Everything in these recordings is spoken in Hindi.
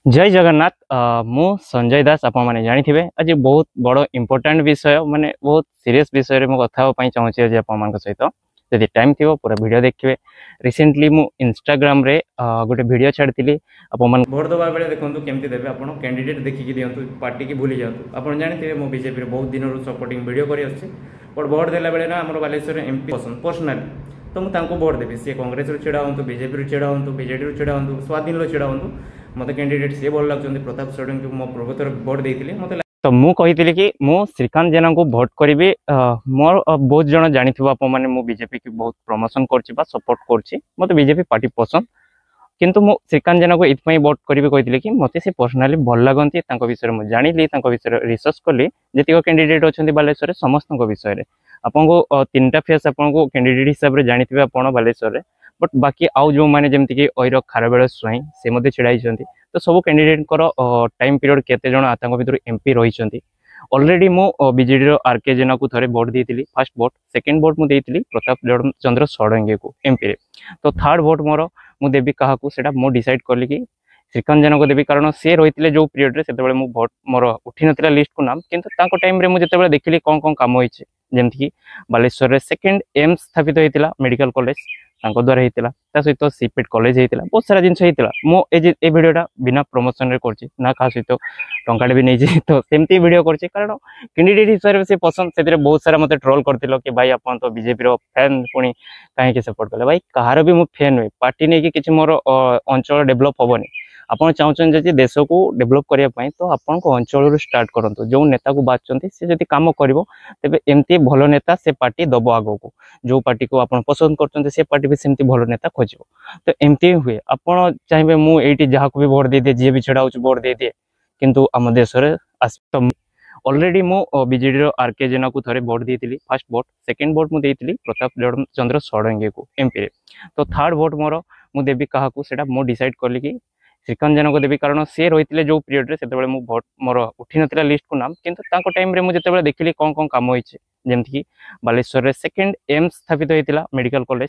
जय जगन्नाथ। मु संजय दास आपण मैंने जानी आज बहुत बड़ इंपोर्टाट विषय माने बहुत सीरियस विषय में कथा चाहूँगी आज आप सहित जब टाइम थी पूरा वीडियो देखिए। रिसेंटली मु इंस्टाग्राम रे गोटे वीडियो छाड़ी आप भोट दवा बेले देखो केमती देवे आप कैंडिडेट देखिए दिंतु पार्टी की भूली जातु। आप जानते हैं बीजेपी बहुत दिन सपोर्टिंग वीडियो कर बट भोट देला बेले ना आम बालेश्वर एमपी पसंद पर्सनाली तो मुझे भोट देवी सी कांग्रेस छिड़ा हूँ बीजेपी छिड़ा हूँ बीजेडी छिड़ा हूँ स्वाधीन छिड़ा हूँ मत कैंडिडेट सी भल लगे प्रताप षडंगी को मो पूर्वतर भोट देती मत तो मु कही कि मु श्रीकांत जेना को भोट करी मोर बहुत जन जानी आप बीजेपी की बहुत प्रमोशन कर सपोर्ट कर बीजेपी पार्टी पसंद किंतु मु श्रीकांत जेना को इतपाई भोट करी कही कि मत से पर्सनाली भल लगती विषय में जानी विषय रिसर्च कली जी कैंडिडेट अच्छा बालेश्वर समस्त विषय आपको तीन टा फेस आपको कैंडिडेट हिसाब से जानी आप बालेश्वर बट बाकी आउ जो मैंने जमती कि अर खारबेल स्वाई से छिड़ाई तो सब कैंडिडेट टाइम पीरियड केते जन भर एमपी रही ऑलरेडी मु बीजेडी आरके जेना को थे भोट देती फास्ट भोट सेकेंड भोट मुझे प्रताप चंद्र षडंगी को एमपी तो थर्ड भोट मोर मु देवी क्या मु डिसाइड कली कि श्रीकांत जेना को देवी कारण सी रही जो पीरियड से मु भोट मोर उठी ना लिस्ट को नाम किंतु टाइम रे मुझे देखिली कौन कौन कम होती जमीक बालेश्वर सेकेंड एम्स स्थापित होता मेडिकल कॉलेज द्वारा होता सहित सीपेट कॉलेज होता बहुत सारा जिन होता मुझे भिडटा बिना प्रमोशन रे ना क्या सहित टाँटे भी नहीं तो सेमती भिड कर कारण कैंडिडेट हिसाब से पसंद से बहुत सारा मत ट्रोल कर कि भाई आप तो बीजेपी फैन पुणी कहीं सपोर्ट कले भाई कहार भी मुझे फैन हुए पार्टी नहीं कि मोर अंचल डेभलप हेनी आपड़ चाहते देश को डेभलप करने तो आपण अंचल स्टार्ट करूँ जो नेता को बाछुं सी जब कम कर तेज एमती भल नेता से पार्टी दब आग को जो पार्टी को आप पसंद कर पार्टी भी सेमती भल नेता खोज तो एमती हुए आप चाहिए मुझे जहाँ को भी भोट दे दिए जी भी छड़ा भोट दे दिए किंतु आम देश तो ऑलरेडी मु बीजेडी आरके जेना को थे भोट देती फास्ट भोट सेकेंड भोट मुझे प्रताप चंद्र षडंगी को एमपी तो थर्ड भोट मोर मु देवी क्या मु डिसाइड कली कि श्रीकांत जेना को देवी कारण सी रही जो पीरियड से भोट मोर उठी ना लिस्ट को नाम किंतु टाइम रे मुझे देखिली कौन कौन कम होती जमीक बालेश्वर सेकेंड एम्स स्थापित होता मेडिकल कॉलेज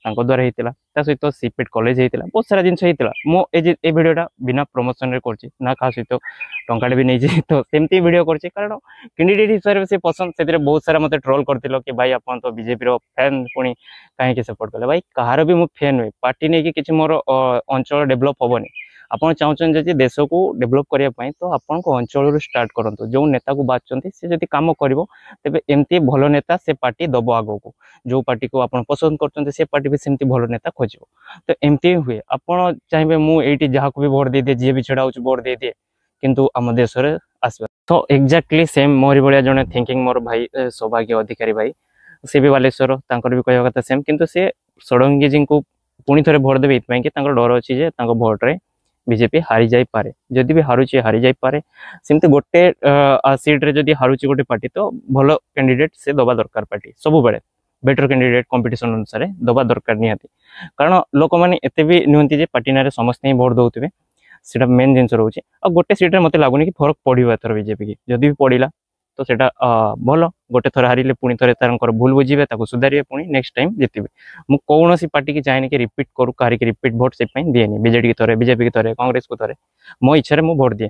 द्वारा होता सहित सीपेट कॉलेज होता बहुत सारा जिन होता मुझे भिडटा बिना प्रमोशन रे ना क्या सहित टाँटे भी नहीं तो सेमती भिड कर कारण कैंडिडेट हिसाब से पसंद से बहुत सारा मत ट्रोल कर कि भाई आप तो बीजेपी फैन पुणी कहीं सपोर्ट कले भाई कहार भी मुझे फैन हुए पार्टी नहीं कि मोर अंचल डेभलप हेनी आपड़ चाहते देश को डेभलप करने तो आपण अंचल स्टार्ट करूँ जो नेता को बाछुं सी जब कम कर तेज एमती भल नेता से पार्टी दब आग को जो पार्टी को आप पसंद कर पार्टी भी सेमती भल नेता खोज तो एमती हुए आपड़ चाहिए मुझे जहाँ को भी भोट दे दिए जी भी छड़ा भोट दे दिए किंतु आम देश आस तो एक्जाक्टली सेम मोरी भाया जड़े थिंकिंग मोर भाई सौभाग्य अधिकारी भाई सी भी बालेश्वर भी कहवा कथा सेम किंतु सी षडंगी जी को पुणी थे भोट देवे ये डर अच्छी भोट रे बीजेपी हारी जाई पारे जदि भी हारुची हारी जाई पारे सेमती गोटे सीट रे जदि हारुची गोटे पार्टी तो भल कैंडिडेट से दबा दरकार पार्टी सब बेले बेटर कैंडिडेट कंपटीशन अनुसार दबा दरकार निहाती कारण लोक मैंने एते भी नुहति जे पार्टी ना समस्त ही भोट दौथे से मेन जिन रोचे आ गोटे सीट्रे मत लगुनि कि फरक पड़ो एथर बीजेपी की जदि भी पड़ा तो सेटा भल गोटे थर हारे पुणी थे तार भूल बुझे सुधारे पुणी नेक्स्ट टाइम जीतबे मु कौन पार्टी की चाहे कि रिपीट करू कहीं रिपीट भोट से दिएनि बीजेडी की थे बीजेपी की थे कांग्रेस को थे मो इच्छा मु भोट दिए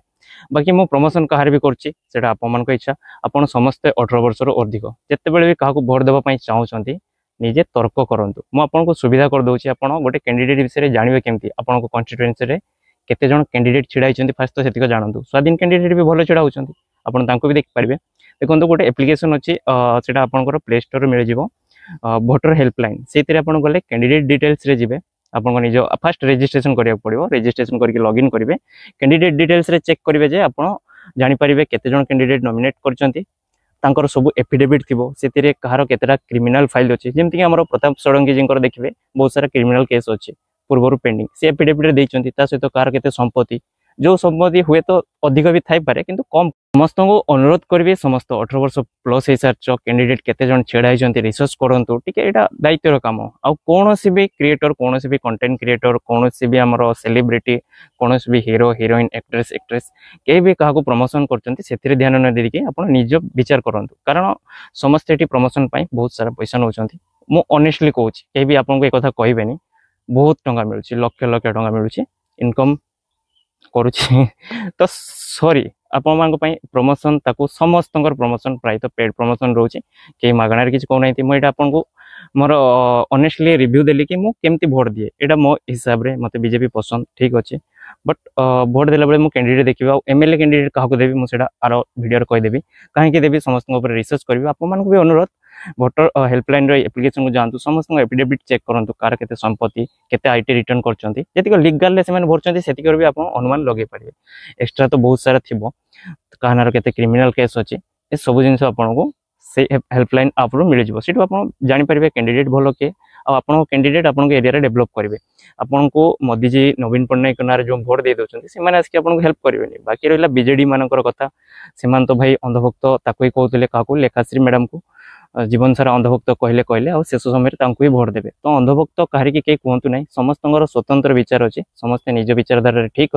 बाकी मो प्रमोशन कहार भी करछी आपण इच्छा आपड़ समस्ते 18 वर्ष अधिक जिते भी क्या भोट देवाई चाहते निजे तर्क करूँ मुझे सुविधा करदे आप गोटे कैंडिडेट विषय जानवे केमती आपको कन्स्टिट्युएन्सी केते जन कैंडिडेट छिड़ा फास्ट तो से जानतु स्वाधीन कैंडिडेट भी भल छिड़ा होती आपको भी देखिपारे देखो गोटे एप्लिकेशन अच्छी से आपंकर प्ले स्टोर मिल जाव भोटर हेल्पलाइन से गले कैंडिडेट डिटेल्स रे जिवे आपन निज फास्ट रजिस्ट्रेशन करिया पड़िबो रजिस्ट्रेशन करके लॉगिन करिवे कैंडिडेट डिटेल्स रे चेक करिवे जे आपन जानि परिबे केते जन कैंडिडेट नॉमिनेट करचंती तांकर सब एफिडेविट थिबो सेतिरे कहार केतेटा क्रिमिनल फाइल अछि जेमति कि हमर प्रताप षडंगी जिंकर देखिबे बहुत सारा क्रिमिनल केस अछि पूर्वरु पेंडिंग से एफिडेविट रे दैचंती ता सहित कहार केते संपत्ति जो संपत्ति हुए तो अधिक भी थाई पारे किंतु कम समस्त को अनुरोध करेंगे समस्त 18 वर्ष प्लस हो सार्च कैंडिडेट केते जन छेड़ा होती रिसर्च करूँ टी दायित्वर कम आ कौन भी क्रिएटर कौन भी कंटेंट क्रिएटर कौन भी आमर सेलिब्रिटी कौन भी हीरो हिरोइन एक्ट्रेस कहीं भी क्या प्रमोशन कर ध्यान न देकी आप निज विचार करूँ कारण समस्ते ये प्रमोशन बहुत सारा पैसा नौ मु ऑनेस्टली कहूँ कहीं भी आपको एक कथा कहबेनी बहुत टंका मिलूँ लक्ष लक्ष टंका मिलूँ इनकम କରୁଛି ତ ସରି ଆପଣମାନଙ୍କ ପାଇଁ ପ୍ରମୋସନ୍ ତାକୁ ସମସ୍ତଙ୍କର ପ୍ରମୋସନ୍ ପ୍ରାୟତଃ ପେଡ୍ ପ୍ରମୋସନ୍ ରହୁଛି କେହି ମାଗଣାରେ କିଛି କହୁନାହାନ୍ତି ମୁଁ ଏଇଟା ଆପଣଙ୍କୁ ମୋର ଅନେଷ୍ଟଲି ରିଭ୍ୟू ଦେଲି କି ମୁଁ କେମିତି ଭୋଟ ଦିଏ ଏଇଟା ମୋ ହିସାବରେ ମୋତେ ବିଜେପି ପସନ୍ଦ ଠିକ୍ ଅଛି ବଟ୍ ଭୋଟ ଦେଲାବେଳେ ମୁଁ କ୍ୟାଣ୍ଡିଡେଟ୍ ଦେଖିବି ଆଉ ଏମଏଲଏ କ୍ୟାଣ୍ଡିଡେଟ୍ କାହାକୁ ଦେବି ମୁଁ ସେଇଟା ଆର ଭିଡ଼ିଓରେ କହିଦେବି କାହିଁକି ଦେବି ସମସ୍ତଙ୍କ ଉପରେ ରିସର୍ଚ୍ଚ କରିବି ଆପଣମାନଙ୍କୁ ବି ଅନୁରୋଧ ଭୋଟର ହେଲ୍ପଲାଇନ୍ର ଆପ୍ଲିକେସନକୁ ଯାଆନ୍ତୁ ସମସ୍ତଙ୍କ ଏଫିଡେଭିଟ୍ ଚେକ୍ କରନ୍ତୁ କାହାର କେତେ ସମ୍ପତ୍ତି କେତେ ଆଇଟି ରିଟର୍ନ କରିଛନ୍ତି ଯେତିକି ଲିଗାଲରେ ସେମାନେ ଭରୁଛନ୍ତି ସେତିକିର ବି ଆପଣ ଅନୁମାନ ଲଗାଇ ପାରିବେ ଏକ୍ସଟ୍ରା ତ ବହୁତ ସାରା ଥିବ କାହା ନାଁର କେତେ କ୍ରିମିନାଲ କେସ୍ ଅଛି ଏସବୁ ଜିନିଷ ଆପଣଙ୍କୁ ସେ ହେଲ୍ପଲାଇନ୍ ଆପ୍ରୁ ମିଳିଯିବ ସେଠୁ ଆପଣ ଜାଣିପାରିବେ କ୍ୟାଣ୍ଡିଡେଟ୍ ଭଲ କିଏ ଆଉ ଆପଣଙ୍କ କ୍ୟାଣ୍ଡିଡେଟ୍ ଆପଣଙ୍କ ଏରିଆରେ ଡେଭଲପ୍ କରିବେ ଆପଣଙ୍କୁ ମୋଦିଜୀ ନବୀନ ପଟ୍ଟନାୟକ ନାଁରେ ଯେଉଁ ଭୋଟ ଦେଇ ଦେଉଛନ୍ତି ସେମାନେ ଆସିକି ଆପଣଙ୍କୁ ହେଲ୍ପ କରିବେନି ବାକି ରହିଲା ବିଜେଡି ମାନଙ୍କର କଥା ସେମାନେ ତ ଭାଇ ଅନ୍ଧଭକ୍ତ ତାକୁ ହିଁ କହୁଥିଲେ କାହାକୁ ଲେଖାଶ୍ରୀ ମ୍ୟାଡ଼ାମକୁ ଜୀବନ ସାରା ଅନ୍ଧଭକ୍ତ କହିଲେ ଆଉ ଶେଷ ସମୟରେ ତାଙ୍କୁ ହିଁ ଭୋଟ ଦେବେ ତ ଅନ୍ଧଭକ୍ତ କାହାରିକି କେହି କୁହନ୍ତୁ ନାହିଁ ସମସ୍ତଙ୍କର ସ୍ୱତନ୍ତ୍ର ବିଚାର ଅଛି ସମସ୍ତେ ନିଜ ବିଚାରଧାରାରେ ଠିକ୍